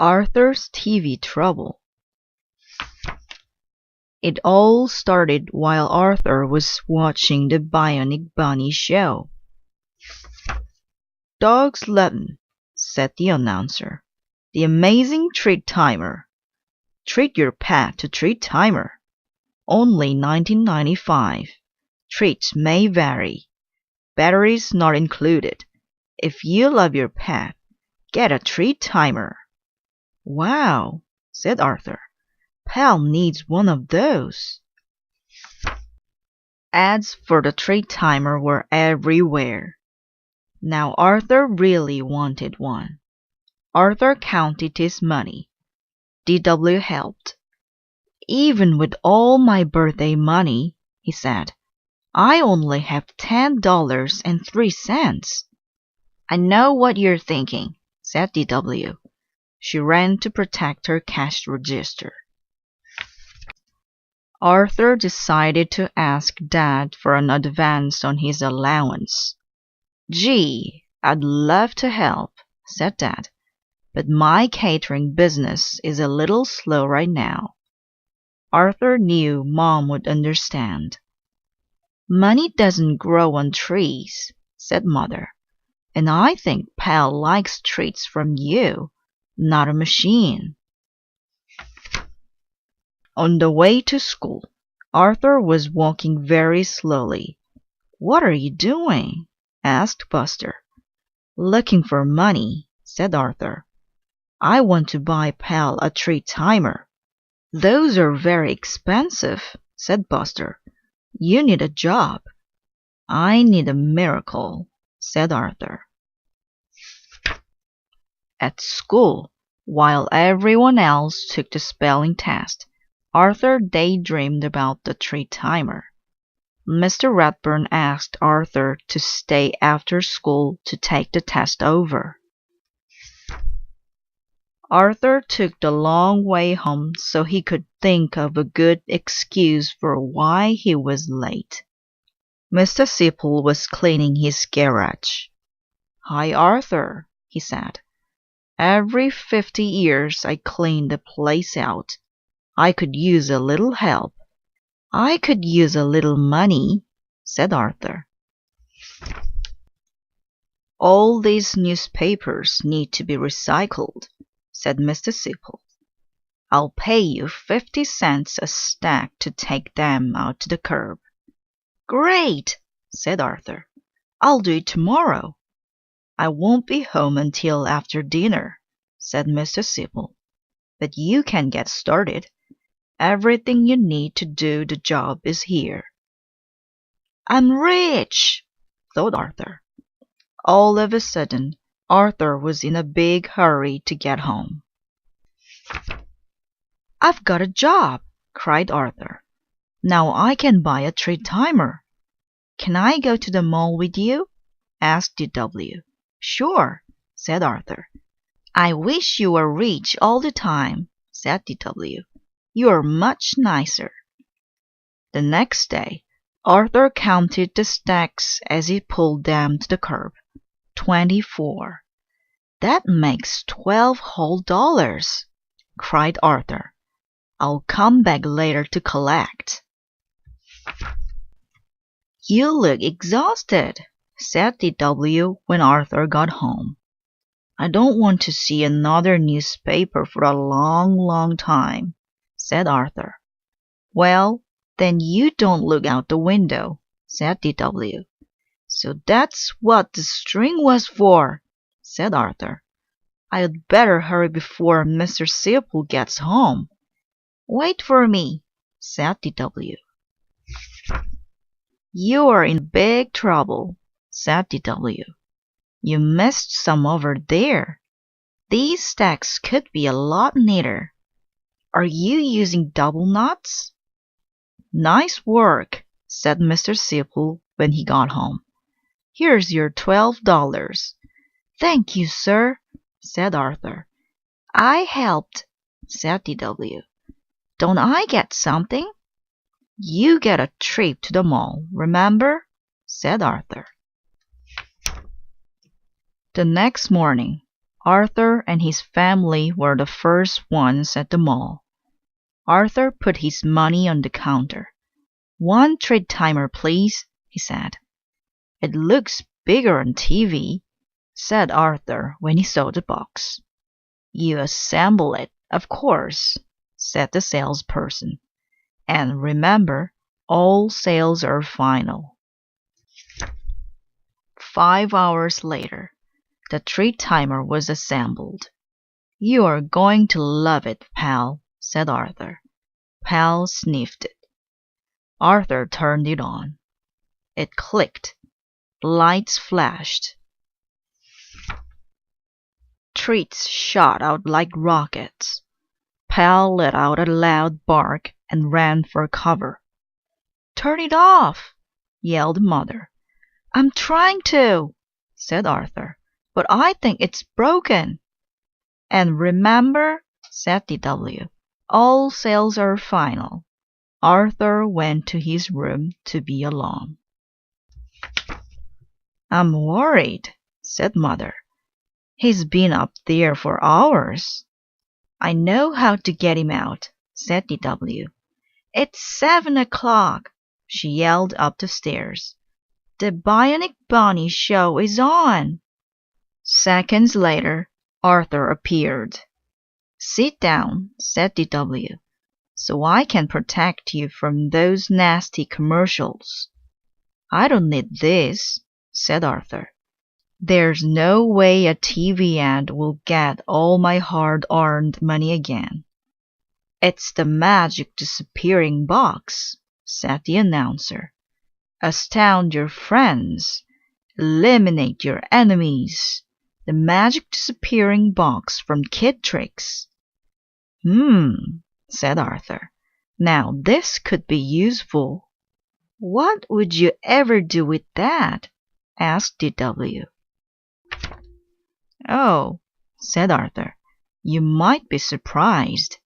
Arthur's TV trouble. It all started while Arthur was watching the Bionic Bunny show. "Dogs 11," said the announcer. "The amazing treat timer. Treat your pet to treat timer. Only $19.95. Treats may vary. Batteries not included. If you love your pet, get a treat timer." "Wow," said Arthur. "Pal needs one of those." Ads for the treat timer were everywhere. Now Arthur really wanted one. Arthur counted his money. D.W. helped. "Even with all my birthday money," he said, "I only have $10.03. "I know what you're thinking," said D.W. She ran to protect her cash register. Arthur decided to ask Dad for an advance on his allowance. "Gee, I'd love to help," said Dad, "but my catering business is a little slow right now." Arthur knew Mom would understand. "Money doesn't grow on trees," said Mother, "and I think Pal likes treats from you, not a machine." On the way to school, Arthur was walking very slowly. "What are you doing?" asked Buster. "Looking for money," said Arthur. "I want to buy Pal a treat timer." "Those are very expensive," said Buster. "You need a job." "I need a miracle," said Arthur. At school, while everyone else took the spelling test, Arthur daydreamed about the treat timer. Mr. Redburn asked Arthur to stay after school to take the test over. Arthur took the long way home so he could think of a good excuse for why he was late. Mr. Sipple was cleaning his garage. "Hi, Arthur," he said. "Every 50 years I clean the place out. I could use a little help." "I could use a little money," said Arthur. "All these newspapers need to be recycled," said Mr. Sipple. "I'll pay you 50 cents a stack to take them out to the curb." "Great!" said Arthur. "I'll do it tomorrow." "I won't be home until after dinner," said Mr. Sipple. "But you can get started. Everything you need to do the job is here." "I'm rich!" thought Arthur. All of a sudden, Arthur was in a big hurry to get home. "I've got a job!" cried Arthur. "Now I can buy a treat timer." "Can I go to the mall with you?" asked D.W. "Sure," said Arthur. "I wish you were rich all the time," said D.W. "You're much nicer." The next day, Arthur counted the stacks as he pulled them to the curb. 24. "That makes 12 whole dollars," cried Arthur. "I'll come back later to collect." "You look exhausted," said D.W. when Arthur got home. "I don't want to see another newspaper for a long, long time," said Arthur. "Well, then you don't look out the window," said D.W. "So that's what the string was for," said Arthur. "I'd better hurry before Mr. Sipple gets home." "Wait for me," said D.W. "You're in big trouble," said D.W. "You missed some over there. These stacks could be a lot neater. Are you using double knots?" "Nice work," said Mr. Sipple when he got home. "Here's your $12. "Thank you, sir," said Arthur. "I helped," said D.W. "Don't I get something?" "You get a trip to the mall, remember?" said Arthur. The next morning, Arthur and his family were the first ones at the mall. Arthur put his money on the counter. "One treat timer, please," he said. "It looks bigger on TV," said Arthur when he saw the box. "You assemble it, of course," said the salesperson. "And remember, all sales are final." 5 hours later, the treat timer was assembled. "You are going to love it, pal," said Arthur. Pal sniffed it. Arthur turned it on. It clicked. Lights flashed. Treats shot out like rockets. Pal let out a loud bark and ran for cover. "Turn it off!" yelled Mother. "I'm trying to," said Arthur, "but I think it's broken." "And remember," said DW, "all sales are final." Arthur went to his room to be alone. "I'm worried," said Mother. "He's been up there for hours." "I know how to get him out," said DW. "It's 7 o'clock," she yelled up the stairs. "The Bionic Bunny show is on." Seconds later, Arthur appeared. "Sit down," said DW, "so I can protect you from those nasty commercials." "I don't need this," said Arthur. "There's no way a TV ad will get all my hard-earned money again." "It's the magic disappearing box," said the announcer. "Astound your friends. Eliminate your enemies. The magic disappearing box from Kid Tricks." Said Arthur. "Now this could be useful." "What would you ever do with that?" asked DW. "Oh," said Arthur, "you might be surprised.